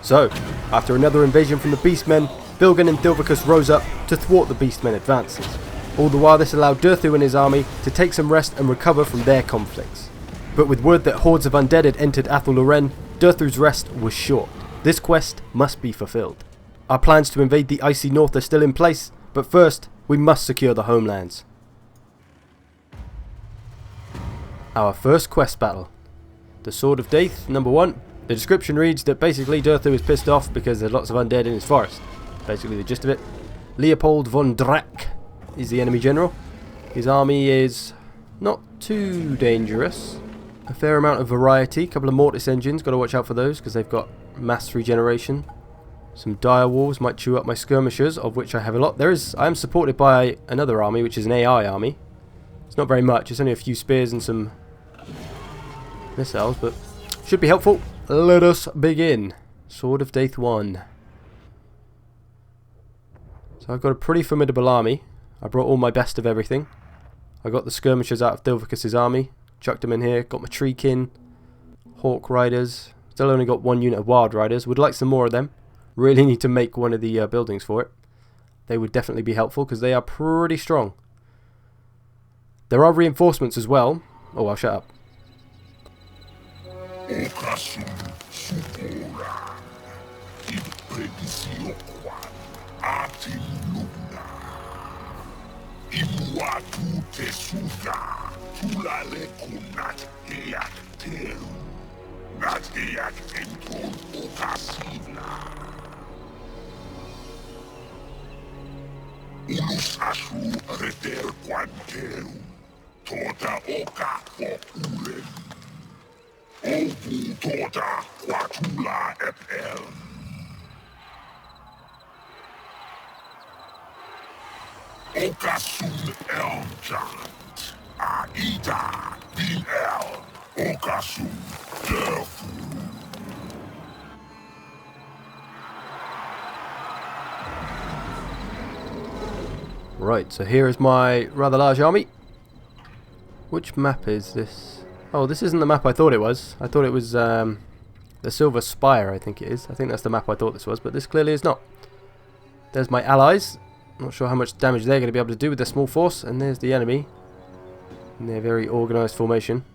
So, after another invasion from the Beastmen, Bilgen and Dilvicus rose up to thwart the Beastmen advances. All the while this allowed Durthu and his army to take some rest and recover from their conflicts. But with word that hordes of undead had entered Athel Loren, Durthu's rest was short. This quest must be fulfilled. Our plans to invade the icy north are still in place, but first we must secure the homelands. Our first quest battle. The Sword of Daith, number 1. The description reads that basically Durthu is pissed off because there's lots of undead in his forest. Basically the gist of it. Leopold von Drac is the enemy general. His army is not too dangerous. A fair amount of variety. A couple of mortis engines, got to watch out for those because they've got mass regeneration. Some dire wolves might chew up my skirmishers, of which I have a lot. I am supported by another army, which is an AI army. It's not very much, it's only a few spears and some missiles, but should be helpful. Let us begin. Sword of Daith 1. So I've got a pretty formidable army. I brought all my best of everything. I got the skirmishers out of Dilvicus' army. Chucked them in here. Got my Treekin. Hawk Riders. Still only got 1 unit of Wild Riders. Would like some more of them. Really need to make one of the buildings for it. They would definitely be helpful because they are pretty strong. There are reinforcements as well. Oh, I'll shut up. Right, so here is my rather large army. Which map is this? Oh, this isn't the map I thought it was. I thought it was the Silver Spire, I think it is. I think that's the map I thought this was, but this clearly is not. There's my allies. Not sure how much damage they're going to be able to do with their small force. And there's the enemy in their very organised formation.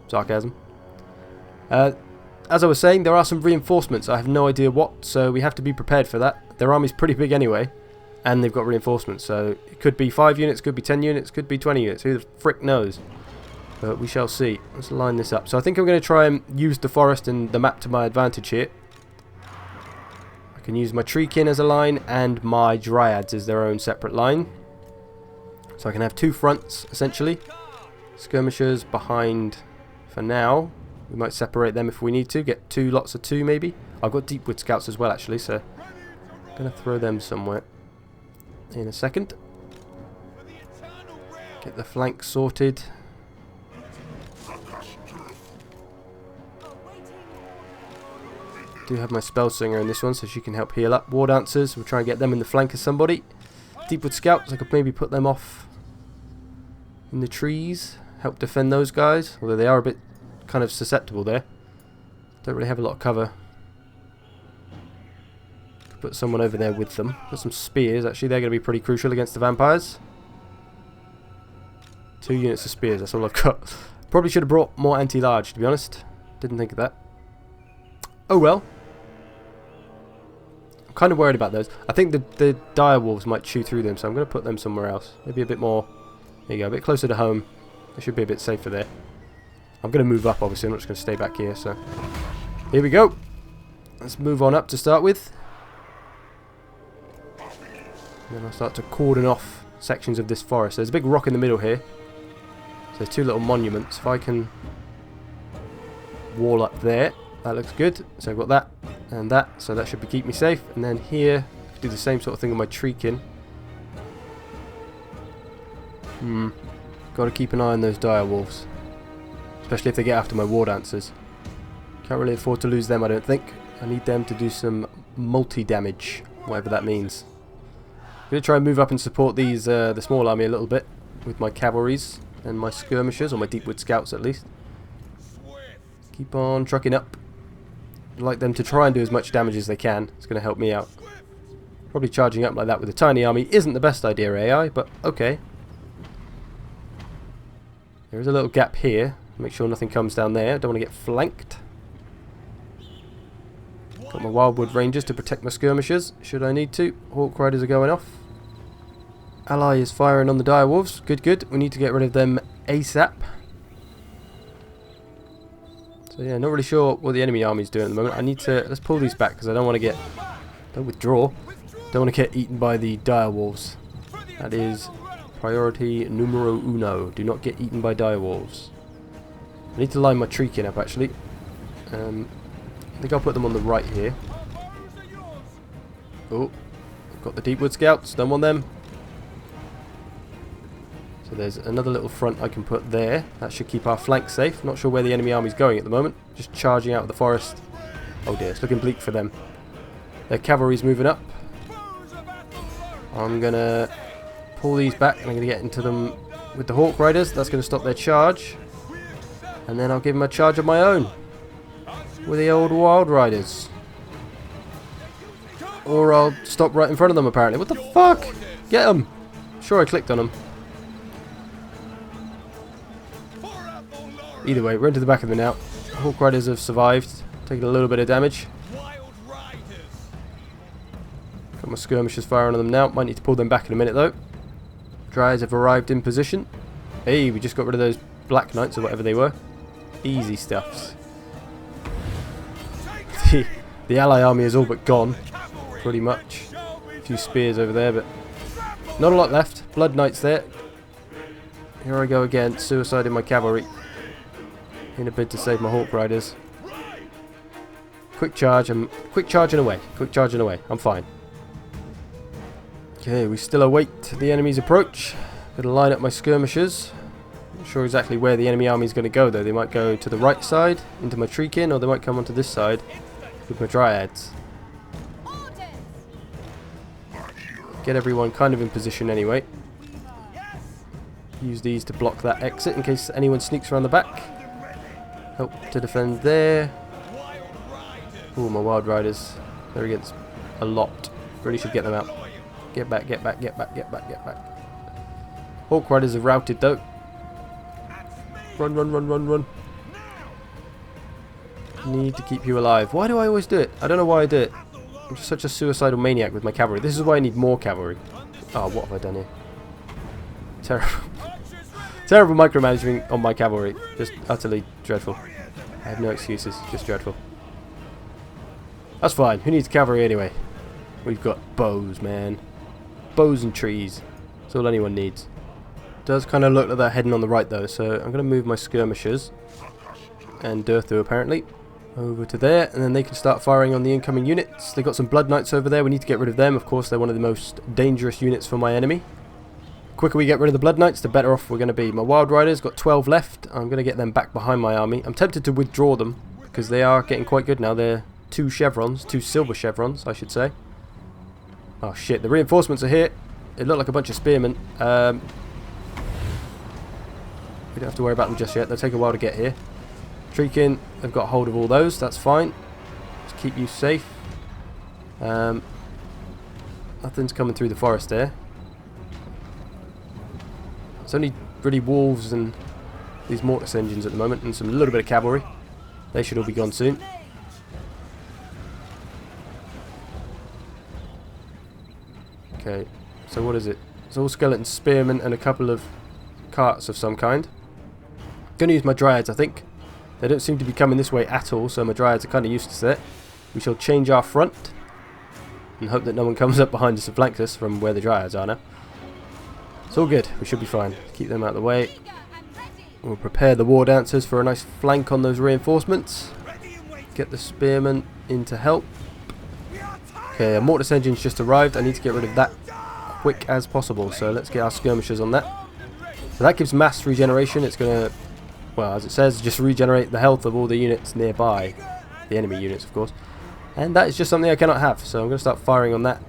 Sarcasm. As I was saying, there are some reinforcements. I have no idea what, so we have to be prepared for that. Their army's pretty big anyway. And they've got reinforcements, so it could be 5 units, could be 10 units, could be 20 units. Who the frick knows? But we shall see. Let's line this up. So I think I'm going to try and use the forest and the map to my advantage here. I can use my Treekin as a line and my Dryads as their own separate line. So I can have 2 fronts, essentially. Skirmishers behind for now. We might separate them if we need to. Get 2 lots of 2 maybe. I've got Deepwood Scouts as well actually, so I'm going to throw them somewhere in a second. Get the flank sorted. Do have my Spellslinger in this one, so she can help heal up. War Dancers, we'll try and get them in the flank of somebody. Deepwood Scouts, I could maybe put them off in the trees, help defend those guys, although they are a bit kind of susceptible there. Don't really have a lot of cover. Put someone over there with them. Put some spears, actually, they're going to be pretty crucial against the vampires. 2 units of spears, that's all I've got. Probably should have brought more anti-large, to be honest. Didn't think of that. Oh well. I'm kind of worried about those. I think the dire wolves might chew through them, so I'm going to put them somewhere else. Maybe a bit more, there you go, a bit closer to home. They should be a bit safer there. I'm going to move up, obviously, I'm not just going to stay back here, so. Here we go. Let's move on up to start with. Then I'll start to cordon off sections of this forest. There's a big rock in the middle here. So there's 2 little monuments. If I can wall up there, that looks good. So I've got that and that, so that should keep me safe. And then here, I can do the same sort of thing with my Treekin. Got to keep an eye on those dire wolves, especially if they get after my War Dancers. Can't really afford to lose them, I don't think. I need them to do some multi-damage, whatever that means. I'm going to try and move up and support these the small army a little bit with my cavalries and my skirmishers, or my Deepwood Scouts at least. Keep on trucking up. I'd like them to try and do as much damage as they can. It's going to help me out. Probably charging up like that with a tiny army isn't the best idea, AI, but okay. There is a little gap here. Make sure nothing comes down there. Don't want to get flanked. Got my Wildwood Rangers to protect my skirmishers, should I need to. Hawk Riders are going off. Ally is firing on the direwolves. Good, good. We need to get rid of them ASAP. So yeah, not really sure what the enemy army is doing at the moment. I need to... Let's pull these back because I don't want to get... Don't withdraw. Don't want to get eaten by the direwolves. That is priority numero uno. Do not get eaten by direwolves. I need to line my Treekin up actually. I think I'll put them on the right here. Oh, got the Deepwood Scouts. Don't want them. So there's another little front I can put there. That should keep our flank safe. Not sure where the enemy army's going at the moment. Just charging out of the forest. Oh dear, it's looking bleak for them. Their cavalry's moving up. I'm going to pull these back and I'm going to get into them with the Hawk Riders. That's going to stop their charge. And then I'll give them a charge of my own with the old Wild Riders. Or I'll stop right in front of them apparently. What the fuck? Get them! Sure, I clicked on them. Either way, we're into the back of them now. Hawk Riders have survived, taking a little bit of damage. Got my skirmishers firing on them now. Might need to pull them back in a minute though. Dryads have arrived in position. Hey, we just got rid of those Black Knights or whatever they were. Easy stuffs. The ally army is all but gone, pretty much. A few spears over there, but not a lot left. Blood Knights there. Here I go again, suiciding my cavalry in a bid to save my Hawk Riders. Quick charge and away. Quick charging away. I'm fine. Okay, we still await the enemy's approach. Gonna line up my skirmishers. Not sure exactly where the enemy army is going to go though. They might go to the right side into my Treekin, or they might come onto this side with my Dryads. Get everyone kind of in position anyway. Use these to block that exit in case anyone sneaks around the back. Help to defend there. Ooh, my Wild Riders. They're against a lot. Really should get them out. Get back, get back, get back, get back, get back. Hawk Riders are routed though. Run, run, run, run, run. Need to keep you alive. Why do I always do it? I don't know why I do it. I'm just such a suicidal maniac with my cavalry. This is why I need more cavalry. Oh, what have I done here? Terrible. Terrible micromanaging on my cavalry. Just utterly dreadful. I have no excuses. Just dreadful. That's fine. Who needs cavalry anyway? We've got bows, man. Bows and trees. That's all anyone needs. Does kind of look like they're heading on the right though, so I'm going to move my skirmishers and Durthu apparently over to there, and then they can start firing on the incoming units. They've got some Blood Knights over there. We need to get rid of them. Of course, they're one of the most dangerous units for my enemy. The quicker we get rid of the Blood Knights, the better off we're going to be. My Wild Riders got 12 left. I'm going to get them back behind my army. I'm tempted to withdraw them because they are getting quite good now. They're two silver chevrons, I should say. Oh shit, the reinforcements are here. They look like a bunch of spearmen. We don't have to worry about them just yet. They'll take a while to get here. Treekin have got hold of all those. That's fine. Just keep you safe. Nothing's coming through the forest there. It's only really wolves and these mortis engines at the moment, and some little bit of cavalry. They should all be gone soon. Okay, so what is it? It's all skeleton spearmen and a couple of carts of some kind. Gonna use my Dryads, I think. They don't seem to be coming this way at all, so my Dryads are kind of useless there. We shall change our front and hope that no one comes up behind us and flanks us from where the Dryads are now. It's all good. We should be fine. Keep them out of the way. We'll prepare the War Dancers for a nice flank on those reinforcements. Get the Spearmen in to help. Okay, a Mortis engine's just arrived. I need to get rid of that quick as possible, so let's get our skirmishers on that. So that gives mass regeneration. It's going to, well, as it says, just regenerate the health of all the units nearby. The enemy units, of course. And that is just something I cannot have, so I'm going to start firing on that.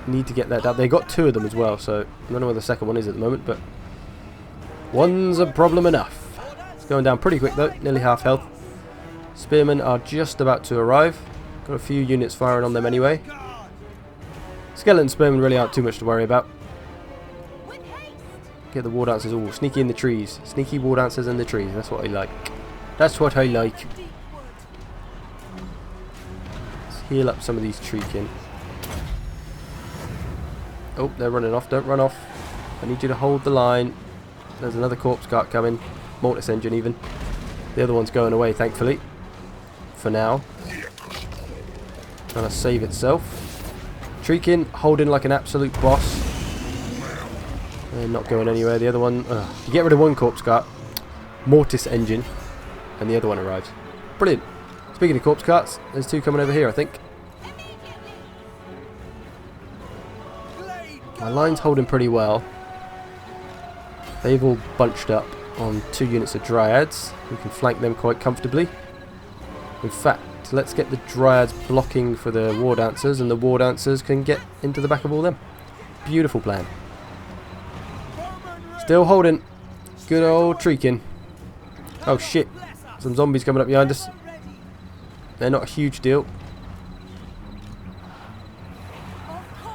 Need to get that down. They got two of them as well, so I don't know where the second one is at the moment, but one's a problem enough. It's going down pretty quick though, nearly half health. Spearmen are just about to arrive. Got a few units firing on them anyway. Skeleton spearmen really aren't too much to worry about. Get the war dancers all sneaky in the trees. Sneaky war dancers in the trees. That's what I like. That's what I like. Let's heal up some of these treekin. Oh, they're running off. Don't run off. I need you to hold the line. There's another corpse cart coming. Mortis engine even. The other one's going away, thankfully. For now. Trying to save itself. Treekin holding like an absolute boss. They're not going anywhere. The other one... you get rid of one corpse cart. Mortis engine. And the other one arrives. Brilliant. Speaking of corpse carts, there's two coming over here, I think. My line's holding pretty well. They've all bunched up on 2 units of dryads. We can flank them quite comfortably. In fact, let's get the dryads blocking for the war dancers, and the war dancers can get into the back of all them. Beautiful plan. Still holding. Good old Treekin. Oh shit. Some zombies coming up behind us. They're not a huge deal.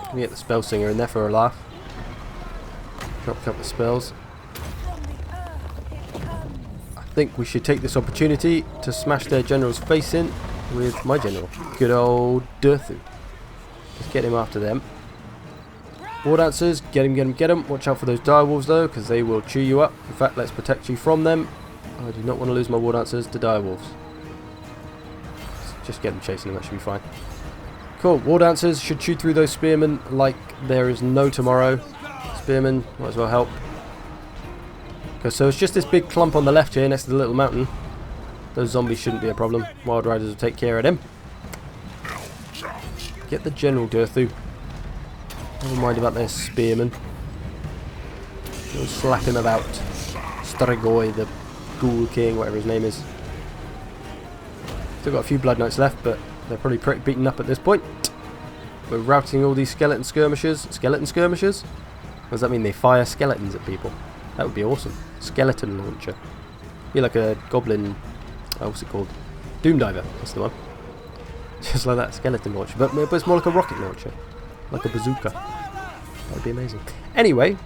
Can we get the spell singer in there for a laugh? Drop a couple of spells. I think we should take this opportunity to smash their general's face in with my general. Good old Durthu. Let's get him after them. War dancers, get him, get him, get him. Watch out for those direwolves though, because they will chew you up. In fact, let's protect you from them. I do not want to lose my war dancers to direwolves. Just get them chasing them, that should be fine. Cool, war dancers should shoot through those spearmen like there is no tomorrow. Spearmen, might as well help. Okay, so it's just this big clump on the left here next to the little mountain. Those zombies shouldn't be a problem. Wild Riders will take care of them. Get the general, Durthu. Never mind about their spearmen. Don't slap him about. Strigoi, the Ghoul King, whatever his name is. Still got a few Blood Knights left, but they're probably pretty beaten up at this point. We're routing all these skeleton skirmishers. Skeleton skirmishers? What does that mean? They fire skeletons at people? That would be awesome. Skeleton launcher. Be like a goblin... what's it called? Doom Diver. That's the one. Just like that, skeleton launcher. But it's more like a rocket launcher. Like a bazooka. That would be amazing. Anyway,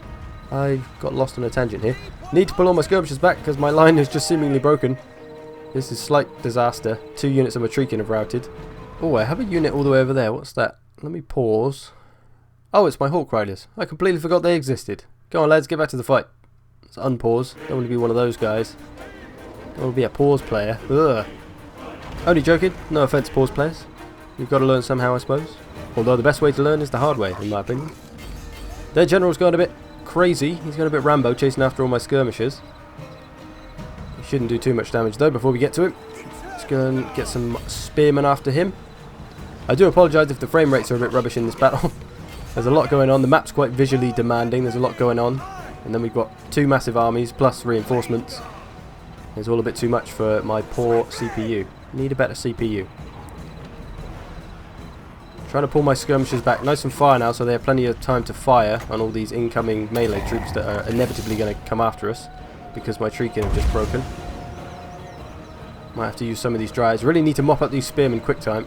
I got lost on a tangent here. Need to pull all my skirmishers back because my line is just seemingly broken. This is slight disaster. 2 units of my Treekin have routed. Oh, I have a unit all the way over there. What's that? Let me pause. Oh, it's my Hawk Riders. I completely forgot they existed. Go on, lads, get back to the fight. Let's unpause. Don't want to be one of those guys. Don't want to be a pause player. Ugh. Only joking. No offense, pause players. You've got to learn somehow, I suppose. Although the best way to learn is the hard way, in my opinion. Their general's going a bit crazy. He's going a bit Rambo, chasing after all my skirmishers. He shouldn't do too much damage, though, before we get to him. Let's go and get some spearmen after him. I do apologise if the frame rates are a bit rubbish in this battle. There's a lot going on. The map's quite visually demanding. There's a lot going on. And then we've got 2 massive armies, plus reinforcements. It's all a bit too much for my poor CPU. Need a better CPU. Trying to pull my skirmishers back nice and far now, so they have plenty of time to fire on all these incoming melee troops that are inevitably going to come after us, because my Treekin have just broken. Might have to use some of these dryads. Really need to mop up these spearmen quick time.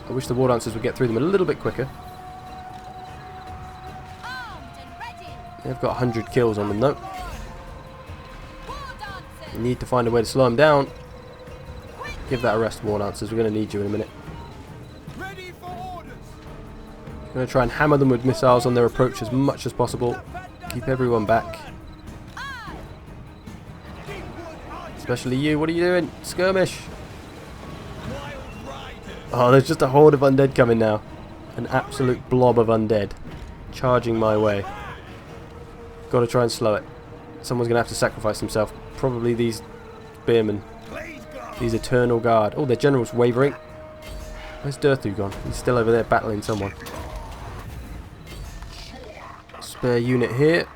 I wish the war dancers would get through them a little bit quicker. They've got 100 kills on them though. We need to find a way to slow them down. Give that a rest, war dancers. We're going to need you in a minute. I'm going to try and hammer them with missiles on their approach as much as possible. Keep everyone back. Especially you. What are you doing? Skirmish. Oh, there's just a horde of undead coming now. An absolute blob of undead. Charging my way. Got to try and slow it. Someone's going to have to sacrifice himself. Probably these spearmen. These eternal guard. Oh, their general's wavering. Where's Durthu gone? He's still over there battling someone. Spare unit here.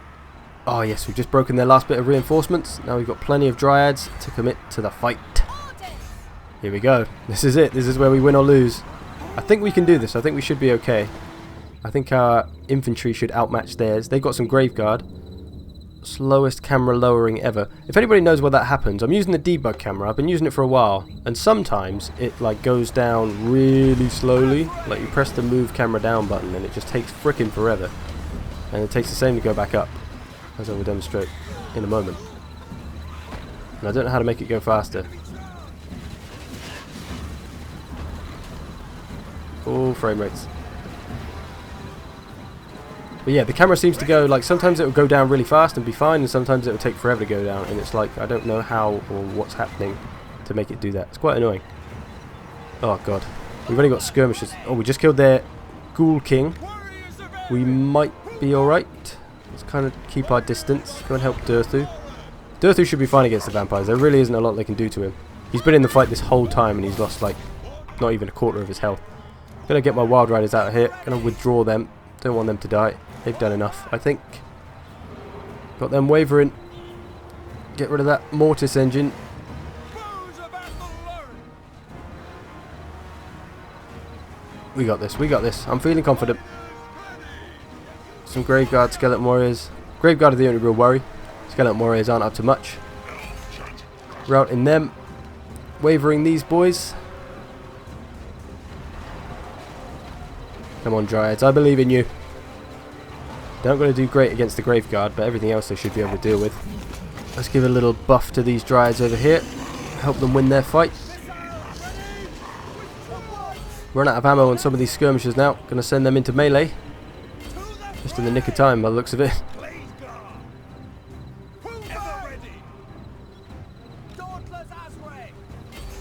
Oh yes, we've just broken their last bit of reinforcements. Now we've got plenty of dryads to commit to the fight. Here we go. This is it. This is where we win or lose. I think we can do this. I think we should be okay. I think our infantry should outmatch theirs. They've got some Graveguard. Slowest camera lowering ever. If anybody knows why that happens, I'm using the debug camera. I've been using it for a while, and sometimes it like goes down really slowly. Like you press the move camera down button and it just takes frickin' forever. And it takes the same to go back up, as I will demonstrate in a moment. And I don't know how to make it go faster. All frame rates. But yeah, the camera seems to go, like, sometimes it will go down really fast and be fine, and sometimes it will take forever to go down, and it's like, I don't know how or what's happening to make it do that. It's quite annoying. Oh god. We've only got skirmishers. Oh, we just killed their Ghoul King. We might be alright. Let's kind of keep our distance. Go and help Durthu. Durthu should be fine against the vampires. There really isn't a lot they can do to him. He's been in the fight this whole time, and he's lost, like, not even a quarter of his health. Gonna get my Wild Riders out of here. Gonna withdraw them. Don't want them to die. They've done enough, I think. Got them wavering. Get rid of that Mortis engine. We got this, we got this. I'm feeling confident. Some Graveguard, Skeleton Warriors. Graveguard are the only real worry. Skeleton Warriors aren't up to much. Routing them. Wavering these boys. Come on, Dryads, I believe in you. They're not going to do great against the Graveguard, but everything else they should be able to deal with. Let's give a little buff to these Dryads over here. Help them win their fight. Run out of ammo on some of these skirmishers now. Going to send them into melee. Just in the nick of time by the looks of it.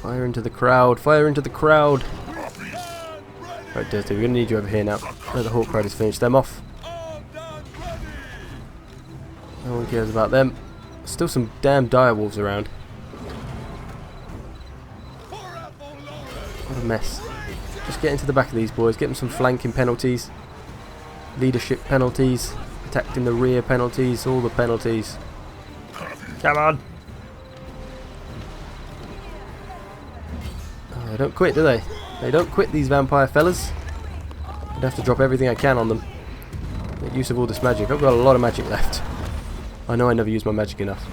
Fire into the crowd. Fire into the crowd. Right, Dirty, we're going to need you over here now. Let the Hawk Riders finish them off. No one cares about them. Still some damn direwolves around. What a mess. Just get into the back of these boys. Get them some flanking penalties. Leadership penalties. Attacked in the rear penalties. All the penalties. Come on. Oh, they don't quit, do they? They don't quit, these vampire fellas. I'd have to drop everything I can on them. Make use of all this magic. I've got a lot of magic left. I know I never use my magic enough.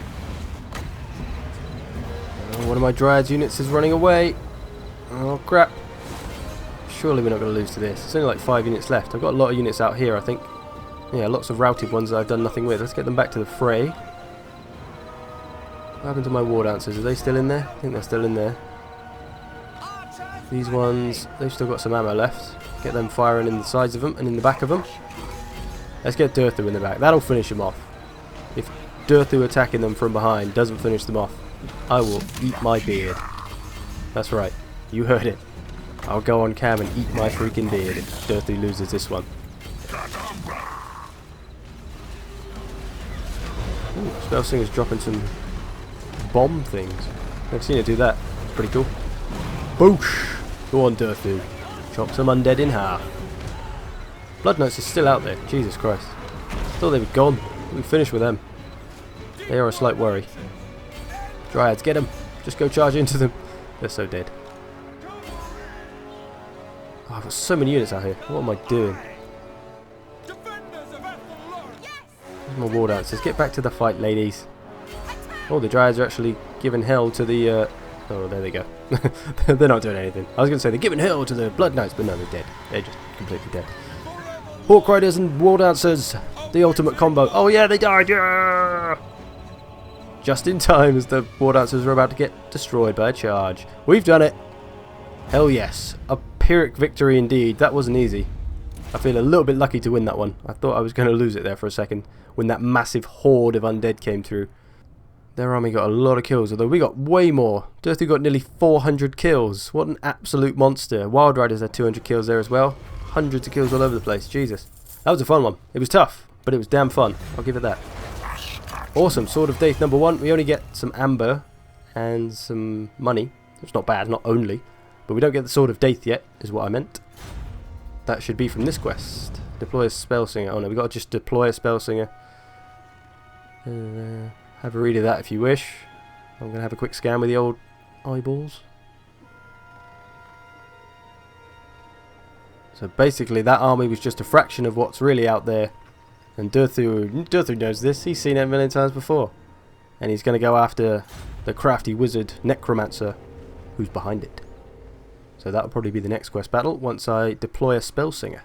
Oh, one of my Dryads units is running away. Oh crap. Surely we're not going to lose to this. There's only like 5 units left. I've got a lot of units out here, I think. Yeah, lots of routed ones that I've done nothing with. Let's get them back to the fray. What happened to my War Dancers? Are they still in there? I think they're still in there. These ones, they've still got some ammo left. Get them firing in the sides of them and in the back of them. Let's get Durthu in the back. That'll finish them off. If Durthu attacking them from behind doesn't finish them off, I will eat my beard. That's right. You heard it. I'll go on cam and eat my freaking beard if Durthu loses this one. Ooh, Spellsinger's dropping some bomb things. I've seen it do that. Pretty cool. Boosh! Go on, Durthu. Chop some undead in half. Blood Notes is still out there. Jesus Christ. Thought they were gone. We finished with them. They are a slight worry. Dryads, get them. Just go charge into them. They're so dead. Oh, I've got so many units out here. What am I doing? Where's my War Dancers? Get back to the fight, ladies. Oh, the Dryads are actually giving hell to the... Oh, there they go. They're not doing anything. I was going to say they're giving hell to the Blood Knights, but no, they're dead. They're just completely dead. Hawk Riders and War Dancers. The ultimate combo. Oh yeah, they died. Yeah! Just in time as the War Dancers are about to get destroyed by a charge. We've done it. Hell yes. A Pyrrhic victory indeed. That wasn't easy. I feel a little bit lucky to win that one. I thought I was going to lose it there for a second when that massive horde of undead came through. Their army got a lot of kills, although we got way more. Durthu got nearly 400 kills. What an absolute monster. Wild Riders had 200 kills there as well. Hundreds of kills all over the place. Jesus. That was a fun one. It was tough, but it was damn fun. I'll give it that. Awesome. Sword of Death number 1. We only get some amber and some money. It's not bad, not only. But we don't get the Sword of Death yet, is what I meant. That should be from this quest. Deploy a Spellsinger. Oh no, we got to just deploy a Spellsinger. Have a read of that if you wish. I'm going to have a quick scan with the old eyeballs. So basically that army was just a fraction of what's really out there. And Durthu knows this. He's seen it a million times before. And he's going to go after the crafty wizard necromancer who's behind it. So that'll probably be the next quest battle once I deploy a spell singer.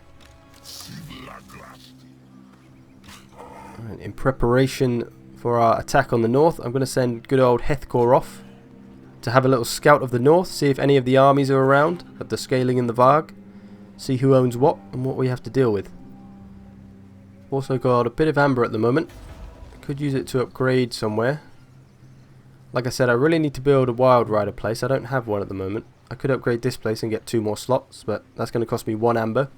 Right, in preparation for our attack on the north, I'm going to send good old Hethkor off to have a little scout of the north, see if any of the armies are around at the scaling in the Varg, see who owns what and what we have to deal with. Also got a bit of amber at the moment. Could use it to upgrade somewhere. Like I said, I really need to build a Wild Rider place. I don't have one at the moment. I could upgrade this place and get 2 more slots, but that's going to cost me 1 amber.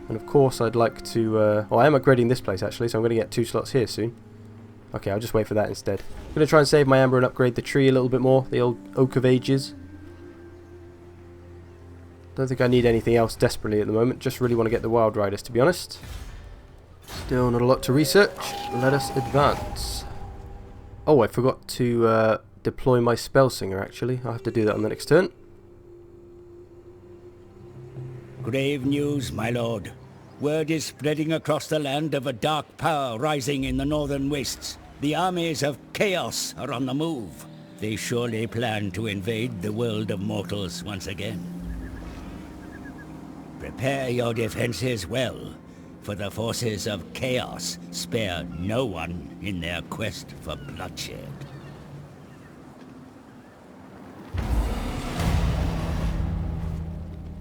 And of course I'd like to... well, I am upgrading this place actually, so I'm going to get 2 slots here soon. Okay, I'll just wait for that instead. I'm going to try and save my amber and upgrade the tree a little bit more, the old Oak of Ages. Don't think I need anything else desperately at the moment, just really want to get the Wild Riders, to be honest. Still not a lot to research, let us advance. Oh, I forgot to deploy my spell singer actually, I'll have to do that on the next turn. Grave news, my lord. Word is spreading across the land of a dark power rising in the northern wastes. The armies of chaos are on the move. They surely plan to invade the world of mortals once again. Prepare your defenses well, for the forces of chaos spare no one in their quest for bloodshed.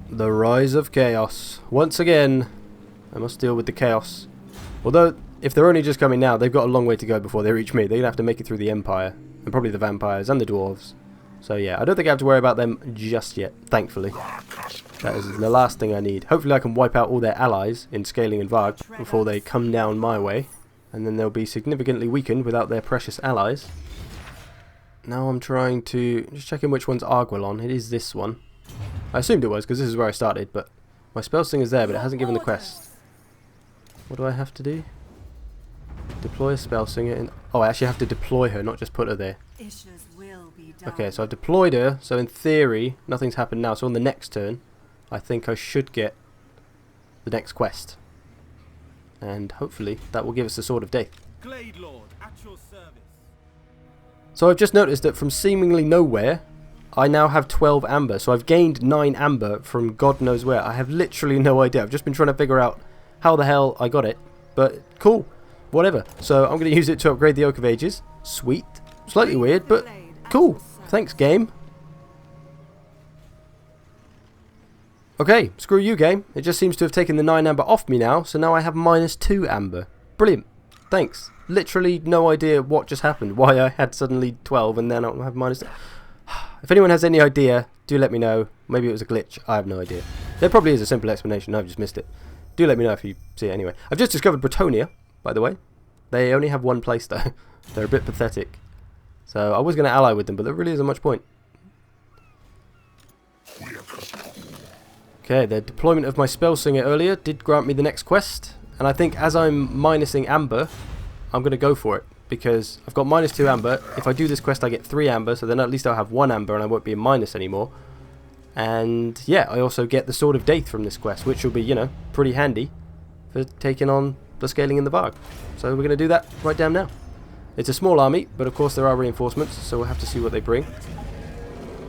The rise of chaos. Once again, I must deal with the chaos. Although, if they're only just coming now, they've got a long way to go before they reach me. They're going to have to make it through the Empire. And probably the vampires and the dwarves. So yeah, I don't think I have to worry about them just yet, thankfully. That is the last thing I need. Hopefully I can wipe out all their allies in Scaling and Varg before they come down my way. And then they'll be significantly weakened without their precious allies. Now I'm trying to... just checking which one's Argwylon. It is this one. I assumed it was because this is where I started, but my spell singer's there, but it hasn't given the quest. What do I have to do? Deploy a spell singer in... oh, I actually have to deploy her, not just put her there. Okay, so I've deployed her, so in theory, nothing's happened now. So on the next turn, I think I should get the next quest. And hopefully that will give us the Sword of Death. Glade Lord, at your service. So I've just noticed that from seemingly nowhere, I now have 12 amber. So I've gained 9 amber from God knows where. I have literally no idea. I've just been trying to figure out how the hell I got it. But cool. Whatever. So I'm going to use it to upgrade the Oak of Ages. Sweet. Slightly weird, but cool. Thanks, game. Okay, screw you, game. It just seems to have taken the 9 amber off me now. So now I have -2 amber. Brilliant. Thanks. Literally no idea what just happened. Why I had suddenly 12 and then I have -2. If anyone has any idea, do let me know. Maybe it was a glitch. I have no idea. There probably is a simple explanation. I've just missed it. Do let me know if you see it anyway. I've just discovered Bretonia, by the way. They only have 1 place though. They're a bit pathetic. So I was going to ally with them, but there really isn't much point. Okay, the deployment of my spell singer earlier did grant me the next quest. And I think as I'm minusing amber, I'm going to go for it. Because I've got -2 amber. If I do this quest I get 3 amber, so then at least I'll have 1 amber and I won't be in minus anymore. And yeah, I also get the Sword of Death from this quest, which will be, you know, pretty handy for taking on the Scaling in the Varg. So we're going to do that right down now. It's a small army, but of course there are reinforcements, so we'll have to see what they bring.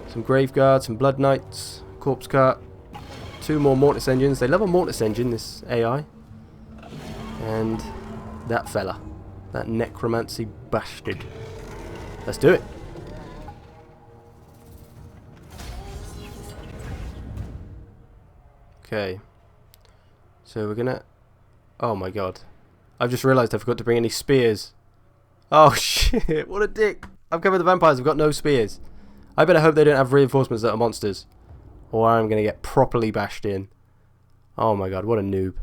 Some Grave Guards, some Blood Knights, Corpse Cart, 2 more Mortis Engines. They love a Mortis Engine, this AI. And that fella. That necromancy bastard. Let's do it. Okay. So we're gonna... oh my god. I've just realised I forgot to bring any spears. Oh shit, what a dick. I've covered the vampires, I've got no spears. I better hope they don't have reinforcements that are monsters. Or I'm gonna get properly bashed in. Oh my god, what a noob.